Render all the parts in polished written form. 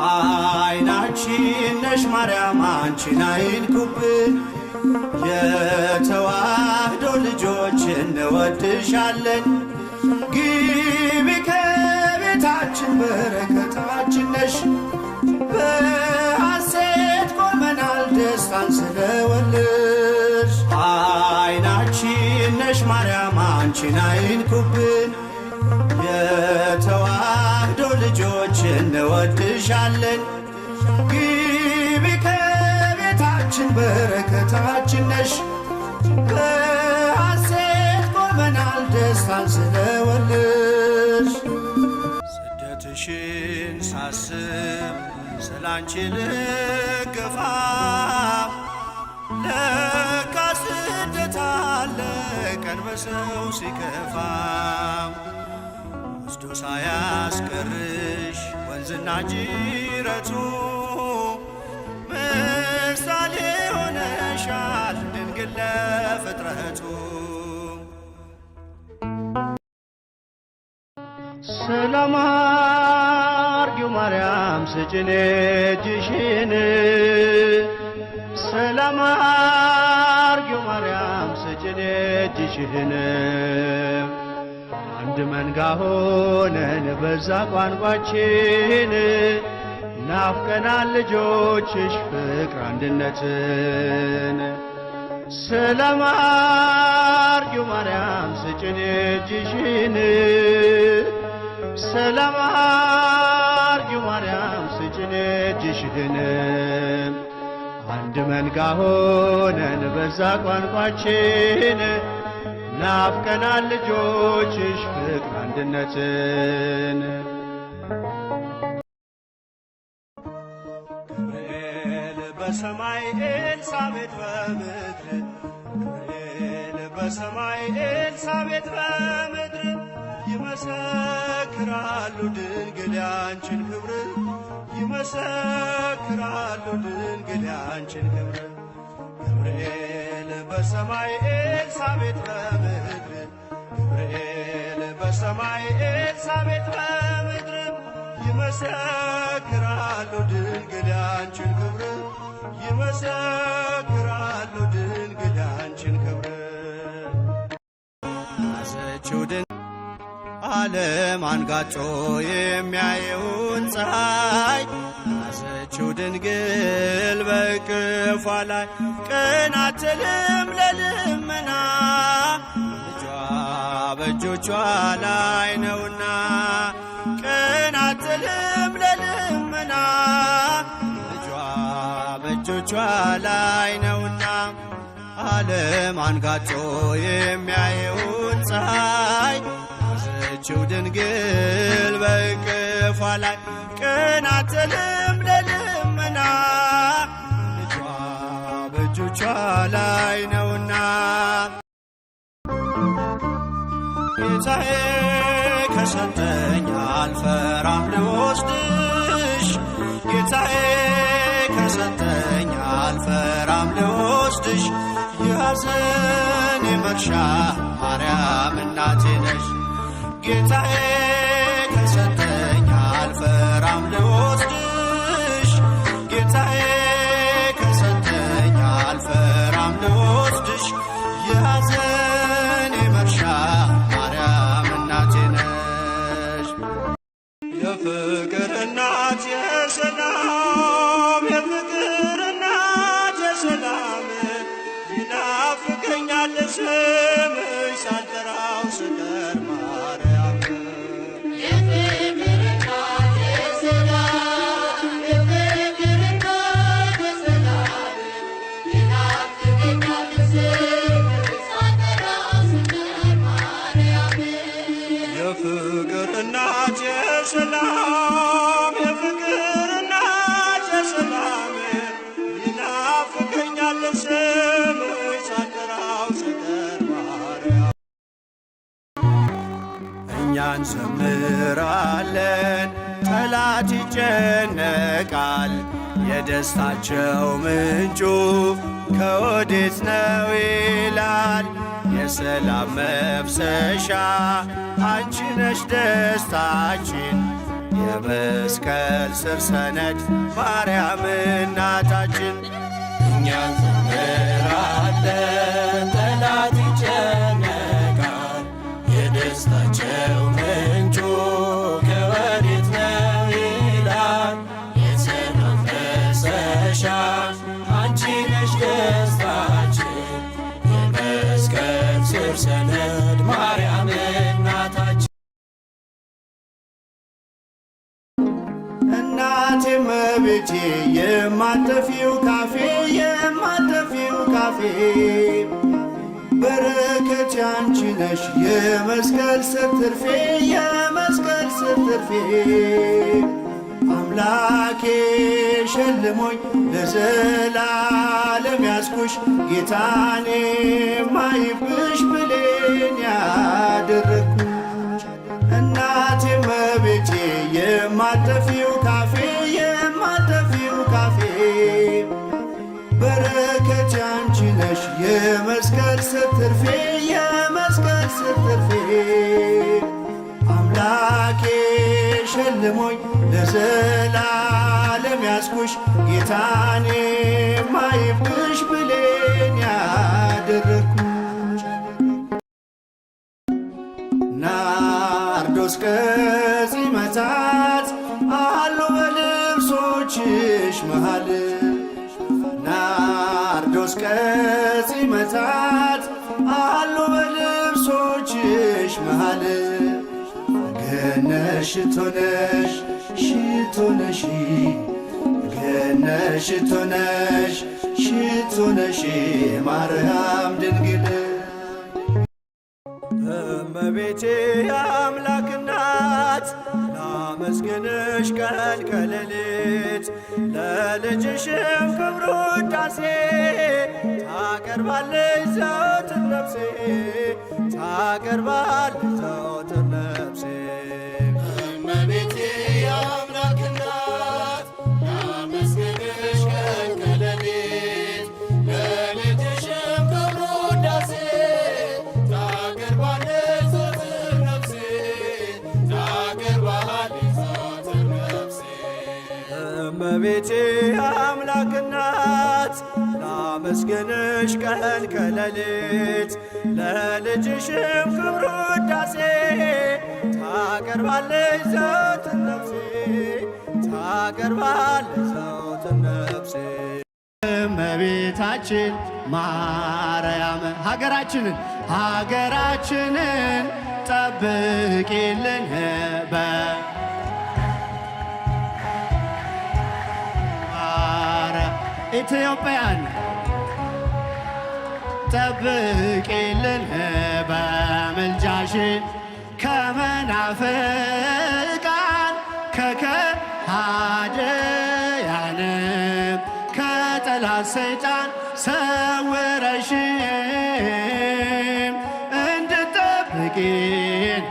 አይናችን ነሽ ማርያም አንቺን አይንኩብን፣ የተዋህዶ ልጆች እንወድሻለን። ግቢ ከቤታችን በረከታችን ነሽ፣ በሐሴት ቆመናል ደስታን ስለወለድሽ። አይናችን ነሽ ማርያም አንቺን አይንኩብን፣ የተዋህዶ ልጆች እንወድሻለን። ግቢ ከቤታችን በረከታችን ነሽ፣ በሐሴት ቆመናል ደስታን ስለወለድሽ። ስደትሽን ሳስብ ስላንቺ ልገፋ፣ ለካ ስደት አለ ቀን በሰው ሲከፋ። ወስዶ ሳያስቀርሽ ወንዝና ጅረቱ፣ ምሳሌ ሆነሻል ድንግል ለፍጥረቱ። ሰላም አርጊው ማርያም ስጭን እጅሽን፣ ሰላም አርጊው ማርያም ስጭን እጅሽን። አንድ መንጋ ሆነን በዛ ቋንቋችን፣ ናፍቀናል ልጆችሽ ፍቅር አንድነትን። ሰላም አርጊው ማርያም ስጭን እጅሽን፣ ሰላም አርጊው ማርያም ስጭን እጅሽን። አንድ መንጋ ሆነን በዛ ቋንቋችን፣ ናፍቀናል ልጆችሽ ፍቅር አንድነትን። ገብርኤል በሰማይ ኤልሳቤጥ በምድር፣ ገብርኤል በሰማይ ኤልሳቤጥ በምድር፣ ይመሰክራሉ ድንግል ያንቺን ክብር፣ ይመሰክራሉ ድንግል ያንቺን ክብር። ገብርኤል በሰማይ ኤልሳቤጥ በምድር፣ ገብርኤል በሰማይ ኤልሳቤጥ በምድር፣ ይመሰክራሉ ድንግል ያንቺን ክብር፣ ይመሰክራሉ ድንግል ያንቺን ክብር። ያዘችው ዓለም አንጋጮ የሚያየውን ፀሐይ፣ ያዘችው ድንግል በእቅፏ ላይ ቀን አትልም ለልመና፣ ልጇ በእጆቿ ላይ ነውና። ቀን አትልም ለልመና፣ ልጇ በእጆቿ ላይ ነውና። ዓለም አንጋጮ የሚያየውን ፀሐይ፣ ያዘችው ድንግል በእቅፏ ላይ ቀን አትልም ለልመና፣ ልጇ በእጆቿ ላይ ነውና። ጌታዬ ከሰጠኝ አልፈራም ልወስድሽ፣ ጌታዬ ከሰጠኝ አልፈራም ልወስድሽ። የሐዘኔ መርሻ ማርያም እናቴ ነሽ። ጌታዬ ከሰጠኝ አልፈራም ልወስድሽ፣ ጌታዬ ከሰጠኝ አልፈራም ልወስድሽ። የሐዘኔ መርሻ ማርያም እናቴ ነሽ። የፍቅር እናት የሰላም፣ የፍቅር እናት የሰላም፣ ይናፍቀኛል ስምሽ ሳልጠራው ስቀር ማርያም። የፍቅር እናት የሰላም፣ የፍቅር እናት የሰላም፣ ይናፍቀኛል ስምሽ ሳልጠራው ስቀር ማርያም። የፍቅር እናት የሰላም፣ የፍቅር እናት የሰላም፣ ይናፍቀኛል ስምሽ ሳልጠራው ስቀር ማርያም። እኛ እንዘምራለን ጠላት ይጨነቃል፣ የደስታቸው ምንጩ ከወዴት ነው ይላል። የሰላም መፍሰሻ አንቺ ነሽ ደስታችን፣ የመስቀል ስር ሰነድ ማርያም እናታችን። እኛ እንዘምራለን ጠላት ይጨነቃል፣ የደስታቸው ምንጩ ከወዴት ነው ይላል። የሰላም መፍሰሻ አንቺ ነሽ ደስታችን፣ የመስቀል ስር ሰነድ ማርያም እናታችን። እናቴ እመቤቴ የማጠፊው ካፌ የማጠፊው ካፌ በረከት ያንቺ ነሽ የመስቀል ስር ትርፌ የመስቀል ስር ትርፌ። አምላኬ ሸልሞኝ ለዘላለም ያስኩሽ ጌታኔ ማይብሽ ብሌን ያደረግኩሽ። እናቴ እመቤቴ የማጠፊው ካፌ የማጠፊው ካፌ በረከት ያንቺ ነሽ የመስቀል ስር ትርፌ የመስቀል ስር ትርፌ። አምላኬ ሸልሞኝ ለዘላለም ያስኩሽ ጌታኔ ማይብሽ ብሌን ያደረግኩሽ። ናርዶስ ከጺመታት አሉ በልብሶችሽ መሃል፣ ናርዶስ ከጺመታት አሉ በልብሶችሽ መሃል። ገነሽ ሽቶነሽ ሽቶነሽ ገነሽ ሽቶነሽ ሽቶነሽ ማርያም ድንግል። እመቤቴ የአምላክ እናት ላመስግንሽ ቀን ከሌሊት፣ ለልጅሽም ክብር ውዳሴ ታቀርባለች ዘወትር ነፍሴ ታቀርባለች ዘወትር ነፍሴ። እመቤቴ የአምላክ እናት ላመስግንሽ ቀን ከሌሊት፣ ለልጅሽም ክብር ውዳሴ ታቀርባለች ዘወትር ነፍሴ ታቀርባለች ዘወትር ነፍሴ። እመቤቴ የአምላክ እናት ላመስግንሽ ቀን ከሌሊት፣ ለልጅሽም ክብር ውዳሴ ታቀርባለች ዘወትር ነፍሴ ታቀርባለች ዘወትር ነፍሴ። እመቤታችን ማርያም ሀገራችንን ጠብቂልን ኢትዮጵያን ጠብቂልን በምልጃሽ ከመናፍቃን ከከሃዲያን ከጠላት ሰይጣን ሰውረሽ እንድጠብቂን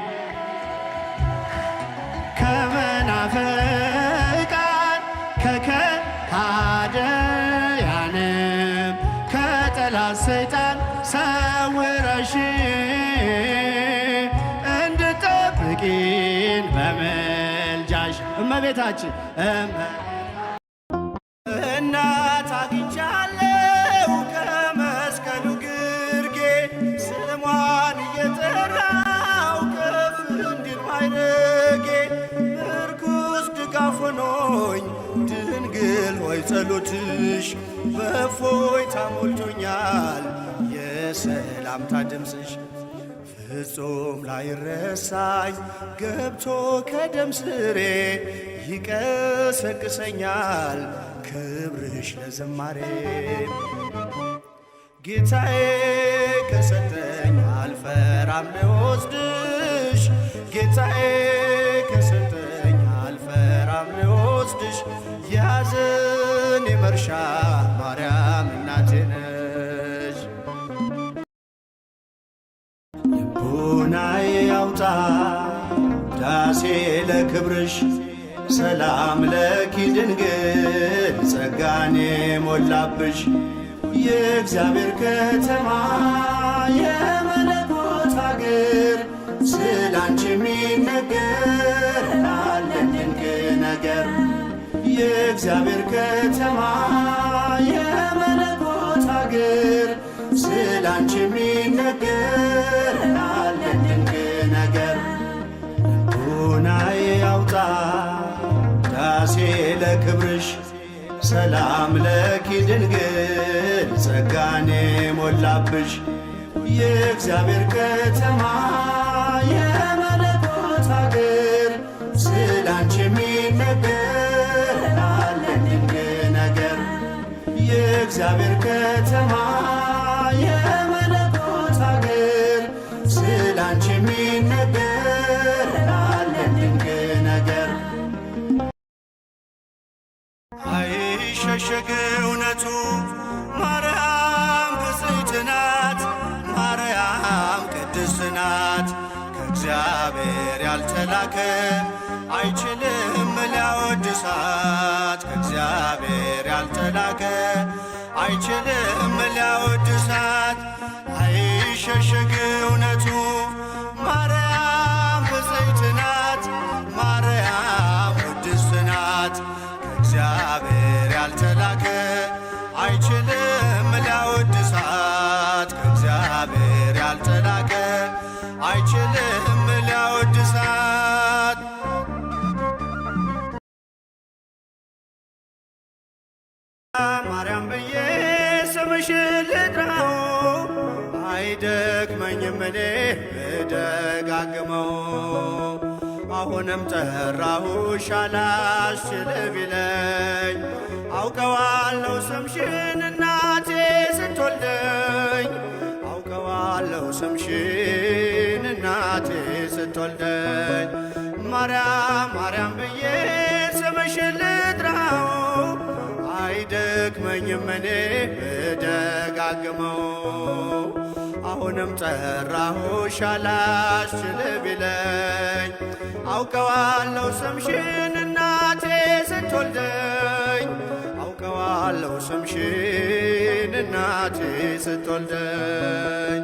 ከመናፍቃን ከከሃዲያን ከጠላት ሰይጣን ሰውረሽ እንድጠብቂን በምልጃሽ እመቤታችን እናት አግኝቻለሁ ከመስቀሉ ግርጌ ስሟን እየጠራው ከፍ እንዲል ማይረጌ ምርኩስ ድጋፍ ሆኖኝ ድንግል ሆይ ጸሎትሽ በእፎይታ ሞልቶኛል የሰላምታ ድምፅሽ ፍጹም ላይረሳኝ ገብቶ ከደም ስሬ ይቀሰቅሰኛል ክብርሽ ለዘማሬ ጌታዬ ከሰጠኝ አልፈራም ልወስድሽ ጌታዬ ከሰጠኝ አልፈራም ልወስድሽ ያዘን የመርሻ ማርያም እናቴ ነሽ ልቡናዬ ያውጣ ዳሴ ለክብርሽ ሰላም ለኪ ድንግል ጸጋኔ ሞላብሽ የእግዚአብሔር ከተማ የመለኮት አገር ስላንቺ የሚነገር አለን ድንቅ የእግዚአብሔር ከተማ የመለኮት አገር ስላንቺ የሚነገር አለ ድንቅ ነገር። ልቡናዬ ያውጣ ዳሴ ለክብርሽ ሰላም ለኪ ድንግል ጸጋኔ ሞላብሽ። የእግዚአብሔር ከተማ የመለኮት አገር ስላንቺ የሚነገር አለ ድንቅ ነገር። የእግዚአብሔር ከተማ የመለኮት አገር ስላንቺ የሚነገር አለ ድንቅ ነገር። አይሸሸግ እውነቱ ማርያም ብፅዕት ናት፣ ማርያም ቅድስት ናት። ከእግዚአብሔር ያልተላከ አይችልም ሊያወድሳት፣ ከእግዚአብሔር ያልተላከ አይችልም ሊያወድሳት። አይሸሸግ እውነቱ ማርያም ብፅዕት ናት፣ ማርያም ቅድስት ናት። ከእግዚአብሔር ያልተላከ አይችልም ሊያወድሳት፣ ከእግዚአብሔር ያልተላከ አይችልም ሊያወድሳት። ማርያም ብዬ ስምሽን ልጥራው አይደክመኝም እኔ ብደጋግመው። አሁንም ጠራሁሽ አላስችል ቢለኝ አውቀዋለሁ ስምሽን እናቴ ስትወልደኝ፣ አውቀዋለሁ ስምሽን እናቴ ስትወልደኝ። ማርያም ማርያም ብዬ ስምሽን ልጥራው አይደክመኝም እኔ ብደጋግመው። አሁንም ጠራሁሽ አላስችል ቢለኝ አውቀዋለሁ ስምሽን እናቴ ስትወልደኝ፣ አውቀዋለሁ ስምሽን እናቴ ስትወልደኝ።